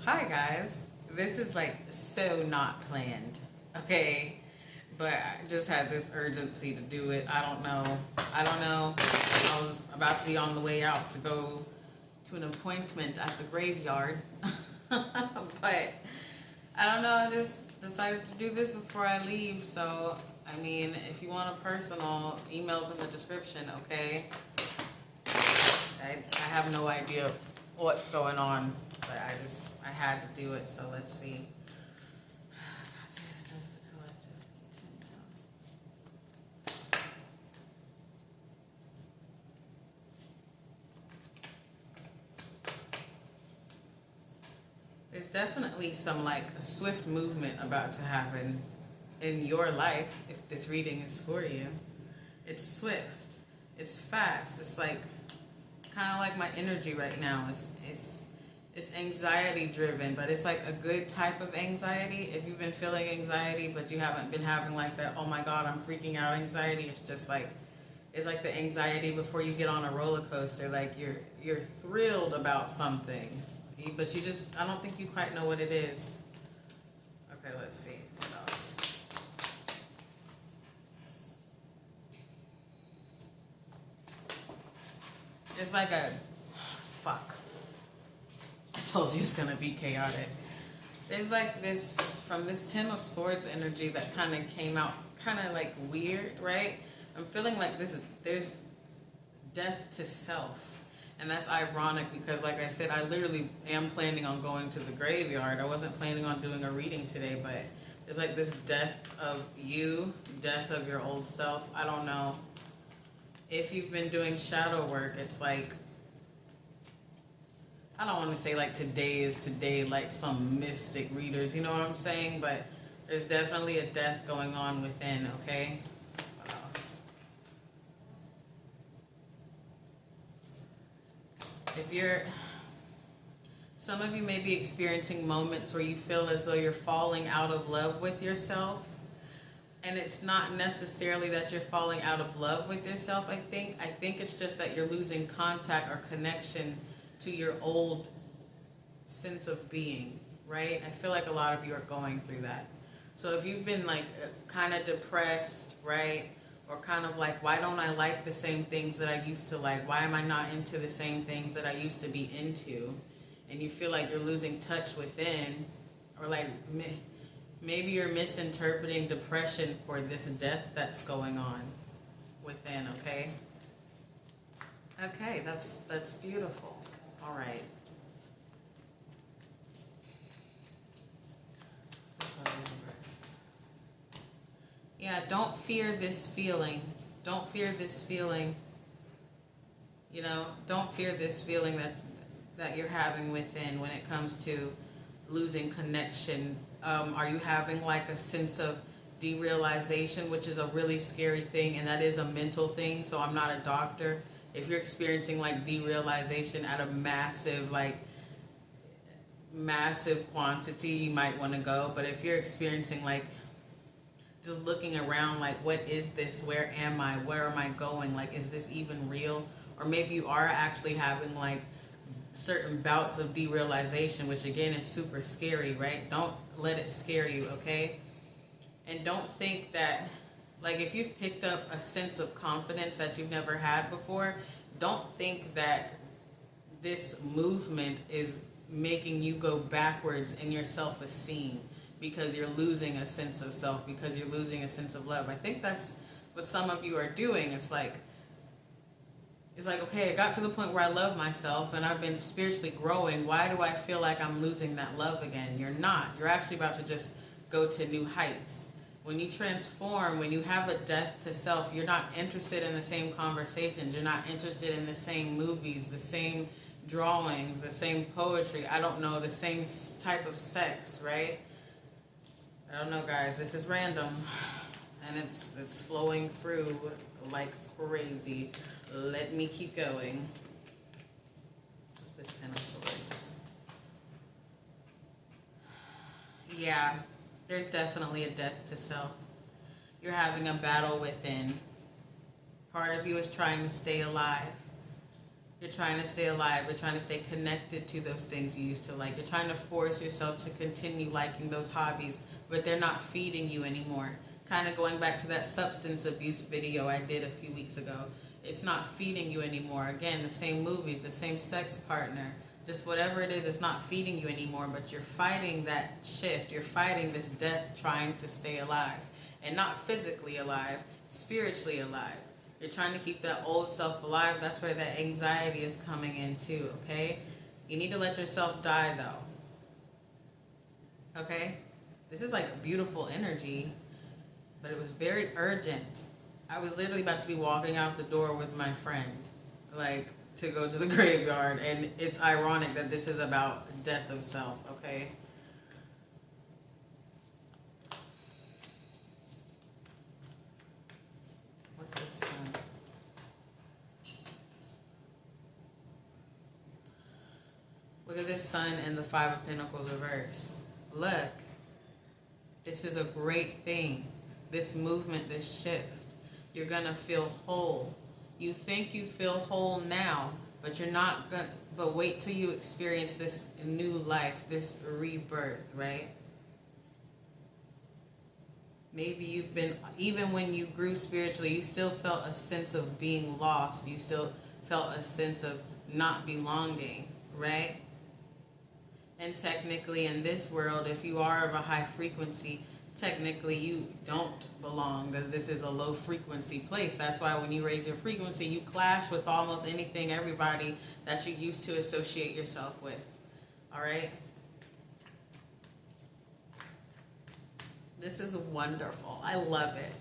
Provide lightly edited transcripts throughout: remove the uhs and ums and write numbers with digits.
Hi guys. This is like so not planned, okay? But I just had this urgency to do it. I don't know. I was about to be on the way out to go to an appointment at the graveyard. But I don't know. I just decided to do this before I leave. So, I mean, if you want a personal, email's in the description, okay? I have no idea what's going on, but I had to do it, so let's see. There's definitely some like swift movement about to happen in your life if this reading is for you. It's swift. It's fast. It's like kind of like my energy right now. It's anxiety driven, but it's like a good type of anxiety. If you've been feeling anxiety, but you haven't been having like that, oh my God, I'm freaking out anxiety. It's just like, it's like the anxiety before you get on a roller coaster. Like you're thrilled about something, but you just, I don't think you quite know what it is. Okay, let's see. What else? It's like a, fuck. I told you it's gonna be chaotic. There's like this, from this Ten of Swords energy that kind of came out kind of like weird, right? I'm feeling like there's death to self. And that's ironic because, like I said, I literally am planning on going to the graveyard. I wasn't planning on doing a reading today, but there's like this death of you, death of your old self. I don't know. If you've been doing shadow work, it's like, I don't want to say like today is today like some mystic readers, you know what I'm saying? But there's definitely a death going on within, okay? What else? Some of you may be experiencing moments where you feel as though you're falling out of love with yourself. And it's not necessarily that you're falling out of love with yourself, I think it's just that you're losing contact or connection to your old sense of being, right? I feel like a lot of you are going through that. So if you've been like kind of depressed, right? Or kind of like, why don't I like the same things that I used to like? Why am I not into the same things that I used to be into? And you feel like you're losing touch within, or like maybe you're misinterpreting depression for this death that's going on within, okay? Okay, that's beautiful. All right. Yeah, don't fear this feeling. Don't fear this feeling. You know, don't fear this feeling that you're having within when it comes to losing connection. Are you having like a sense of derealization, which is a really scary thing, and that is a mental thing, so I'm not a doctor. If you're experiencing like derealization at a massive quantity, you might want to go. But if you're experiencing like just looking around like, what is this? Where am I? Where am I going? Like, is this even real? Or maybe you are actually having like certain bouts of derealization, which again is super scary, right? Don't let it scare you, okay? And don't think that, like, if you've picked up a sense of confidence that you've never had before, don't think that this movement is making you go backwards in your self-esteem because you're losing a sense of self, because you're losing a sense of love. I think that's what some of you are doing. It's like, okay, I got to the point where I love myself and I've been spiritually growing. Why do I feel like I'm losing that love again? You're not. You're actually about to just go to new heights. When you transform, when you have a death to self, you're not interested in the same conversations. You're not interested in the same movies, the same drawings, the same poetry. I don't know, the same type of sex, right? I don't know, guys. This is random, and it's flowing through like crazy. Let me keep going. What's this Ten of Swords? Yeah, there's definitely a death to self. You're having a battle within. Part of you is trying to stay alive. You're trying to stay alive. You're trying to stay connected to those things you used to like. You're trying to force yourself to continue liking those hobbies, but they're not feeding you anymore. Kind of going back to that substance abuse video I did a few weeks ago. It's not feeding you anymore. Again, the same movies, the same sex partner, just whatever it is, it's not feeding you anymore, but you're fighting that shift. You're fighting this death trying to stay alive. And not physically alive, spiritually alive. You're trying to keep that old self alive. That's where that anxiety is coming in too, okay? You need to let yourself die though. Okay? This is like beautiful energy, but it was very urgent. I was literally about to be walking out the door with my friend, like to go to the graveyard, and it's ironic that this is about death of self, okay? What's this sun? Look at this sun and the Five of Pentacles reverse. Look, this is a great thing. This movement, this shift. You're gonna feel whole. You think you feel whole now, but you're not gonna, but wait till you experience this new life, this rebirth, right? Maybe you've been, even when you grew spiritually, you still felt a sense of being lost. You still felt a sense of not belonging, right? And technically in this world, if you are of a high frequency, technically you don't belong, because this is a low frequency place. That's why when you raise your frequency, you clash with almost anything, everybody that you used to associate yourself with. All right? This is wonderful. I love it.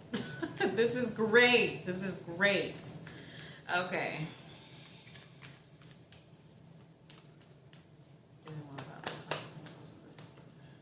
This is great. This is great. Okay.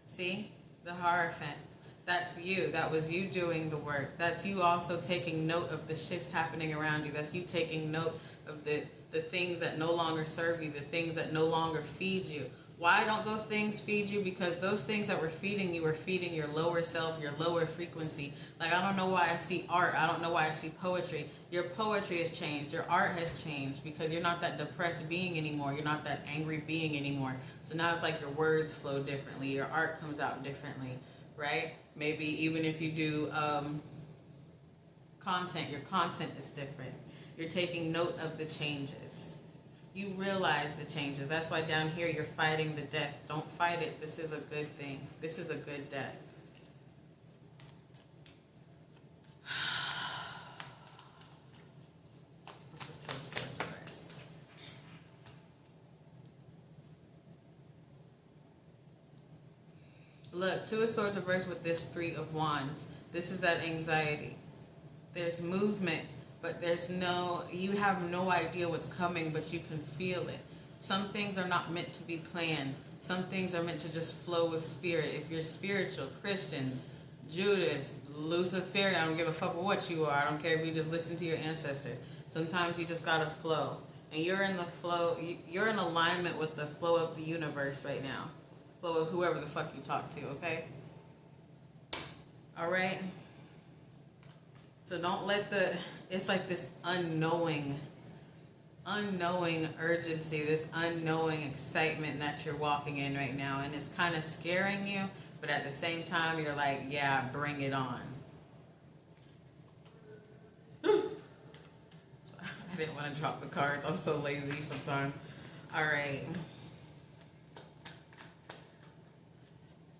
See? The Hierophant. That's you. That was you doing the work. That's you also taking note of the shifts happening around you. That's you taking note of the things that no longer serve you, the things that no longer feed you. Why don't those things feed you? Because those things that were feeding you were feeding your lower self, your lower frequency. Like, I don't know why I see art. I don't know why I see poetry. Your poetry has changed. Your art has changed because you're not that depressed being anymore. You're not that angry being anymore. So now it's like your words flow differently. Your art comes out differently, right? Maybe even if you do content, your content is different. You're taking note of the changes. You realize the changes. That's why down here you're fighting the death. Don't fight it. This is a good thing. This is a good death. Let's just tell the story first. Look, Two of Swords reversed with this Three of Wands. This is that anxiety. There's movement. But there's no, you have no idea what's coming, but you can feel it. Some things are not meant to be planned. Some things are meant to just flow with spirit. If you're spiritual, Christian, Judas, Luciferian, I don't give a fuck what you are. I don't care if you just listen to your ancestors. Sometimes you just gotta flow. And you're in the flow, you're in alignment with the flow of the universe right now. Flow of whoever the fuck you talk to, okay? All right? So don't let it's like this unknowing urgency, this unknowing excitement that you're walking in right now. And it's kind of scaring you, but at the same time, you're like, yeah, bring it on. I didn't want to drop the cards. I'm so lazy sometimes. All right.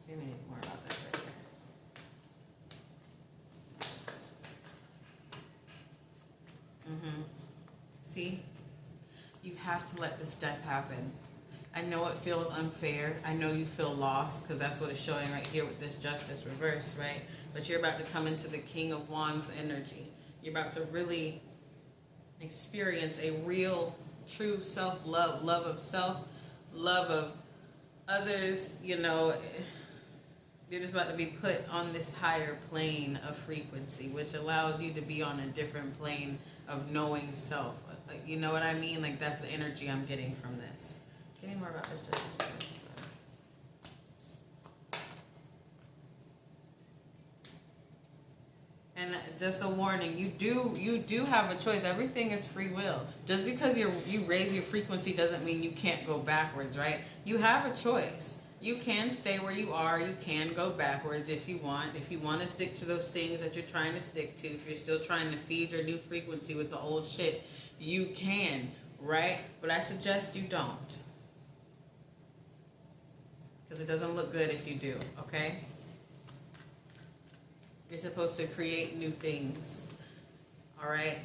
Give me more about this right here. See, you have to let this death happen. I know it feels unfair. I know you feel lost because that's what it's showing right here with this Justice reverse, right? But you're about to come into the King of Wands energy. You're about to really experience a real, true self-love, love of self, love of others, you know. You're just about to be put on this higher plane of frequency, which allows you to be on a different plane of knowing self. You know what I mean? Like, that's the energy I'm getting from this. Give me more about this Justice first. And just a warning. You do have a choice. Everything is free will. Just because you raise your frequency doesn't mean you can't go backwards, right? You have a choice. You can stay where you are. You can go backwards if you want. If you want to stick to those things that you're trying to stick to, if you're still trying to feed your new frequency with the old shit, you can, right? But I suggest you don't. Because it doesn't look good if you do, okay? You're supposed to create new things, all right?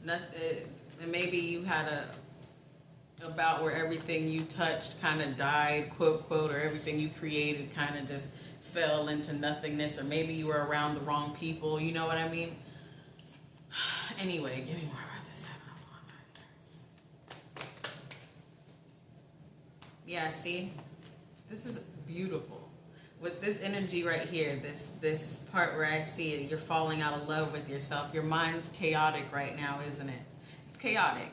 And maybe you had a bout where everything you touched kind of died, quote, quote, or everything you created kind of just fell into nothingness, or maybe you were around the wrong people, you know what I mean? Anyway, give me more about this. Yeah, see? This is beautiful. With this energy right here, this part where I see it, you're falling out of love with yourself. Your mind's chaotic right now, isn't it? It's chaotic.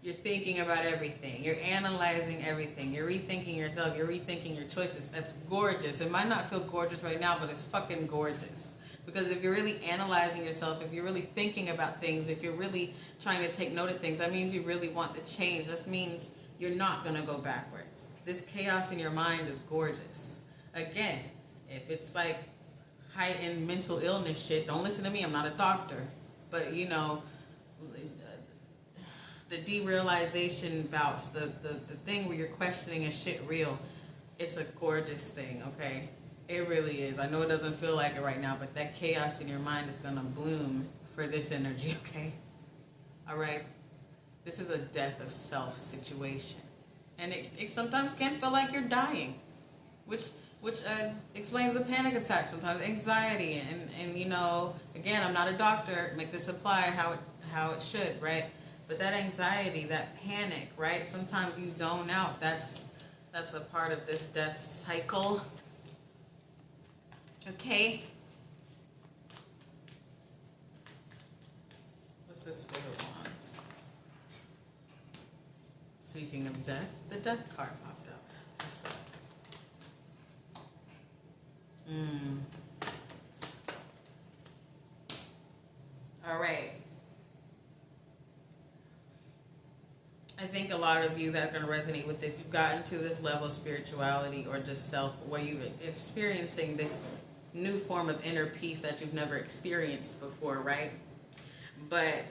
You're thinking about everything. You're analyzing everything. You're rethinking yourself. You're rethinking your choices. That's gorgeous. It might not feel gorgeous right now, but it's fucking gorgeous. Because if you're really analyzing yourself, if you're really thinking about things, if you're really trying to take note of things, that means you really want the change. That means you're not going to go backwards. This chaos in your mind is gorgeous. Again, if it's like heightened mental illness shit, don't listen to me. I'm not a doctor. But, you know, the derealization bouts, the thing where you're questioning is shit real, it's a gorgeous thing, okay? It really is. I know it doesn't feel like it right now, but that chaos in your mind is going to bloom for this energy, okay? All right? This is a death of self situation. And it sometimes can feel like you're dying, which explains the panic attack sometimes, anxiety, and you know, again, I'm not a doctor, make this apply how it should, right? But that anxiety, that panic, right? Sometimes you zone out. That's a part of this death cycle. Okay? What's this for the wands? Speaking of death, the death card popped up. What's that? All right. I think a lot of you that are going to resonate with this, you've gotten to this level of spirituality or just self where you're experiencing this new form of inner peace that you've never experienced before, right? But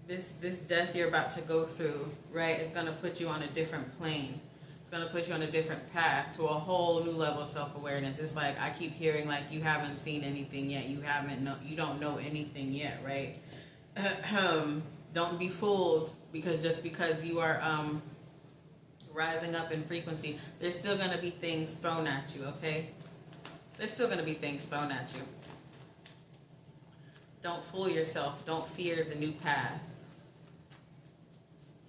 this death you're about to go through, right, is going to put you on a different plane. It's going to put you on a different path to a whole new level of self-awareness. It's like I keep hearing like you haven't seen anything yet. You don't know anything yet, right? Don't be fooled just because you are rising up in frequency. There's still going to be things thrown at you, okay? There's still going to be things thrown at you. Don't fool yourself. Don't fear the new path.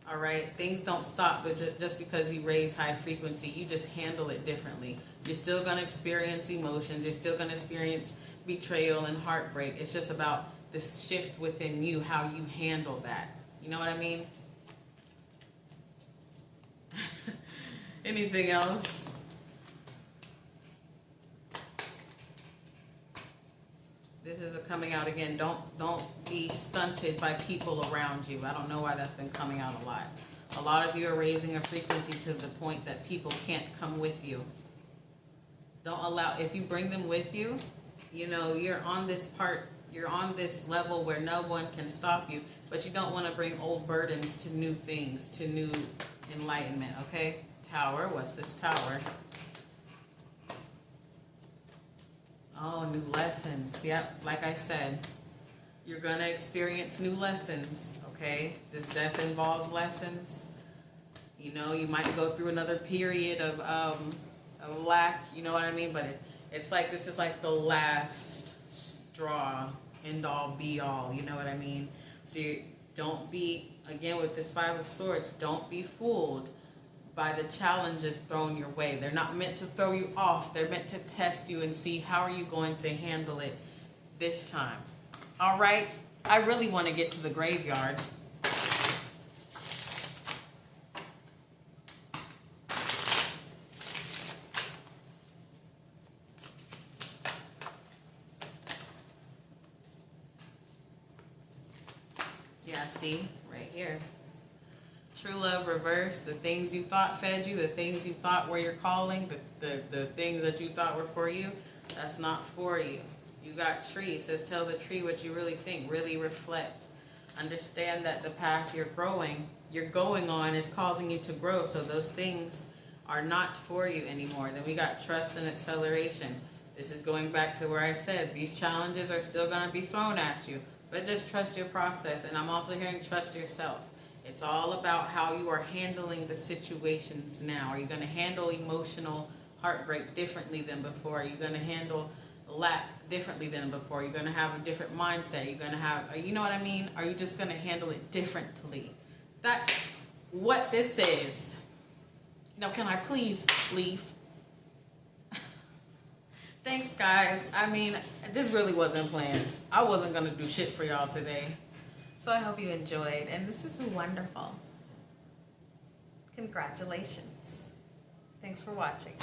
All right? Things don't stop just because you raise high frequency. You just handle it differently. You're still going to experience emotions. You're still going to experience betrayal and heartbreak. It's just about this shift within you, how you handle that. You know what I mean? Anything else? This is coming out again. Don't be stunted by people around you. I don't know why that's been coming out a lot. A lot of you are raising a frequency to the point that people can't come with you. Don't allow, if you bring them with you, you know, you're on this level where no one can stop you, but you don't want to bring old burdens to new things, to new enlightenment, okay? Tower, what's this tower? Oh, new lessons. Yep, like I said, you're going to experience new lessons, okay? This death involves lessons. You know, you might go through another period of lack, you know what I mean? But it's like this is like the last straw, end all be all, you know what I mean? So don't be, again with this Five of Swords, don't be fooled by the challenges thrown your way. They're not meant to throw you off. They're meant to test you and see how are you going to handle it this time. All right? I really want to get to the graveyard. Yeah, see, right here. True love reverse. The things you thought fed you, the things you thought were your calling, the things that you thought were for you, that's not for you. You got tree. It says tell the tree what you really think. Really reflect. Understand that the path you're going on is causing you to grow. So those things are not for you anymore. Then we got trust and acceleration. This is going back to where I said these challenges are still going to be thrown at you, but just trust your process. And I'm also hearing trust yourself. It's all about how you are handling the situations now. Are you going to handle emotional heartbreak differently than before? Are you going to handle lack differently than before? You're going to have a different mindset. You're going to have, you know what I mean? Are you just going to handle it differently? That's what this is. Now, can I please leave? Thanks, guys. I mean, this really wasn't planned. I wasn't going to do shit for y'all today. So I hope you enjoyed. And this is wonderful. Congratulations. Thanks for watching.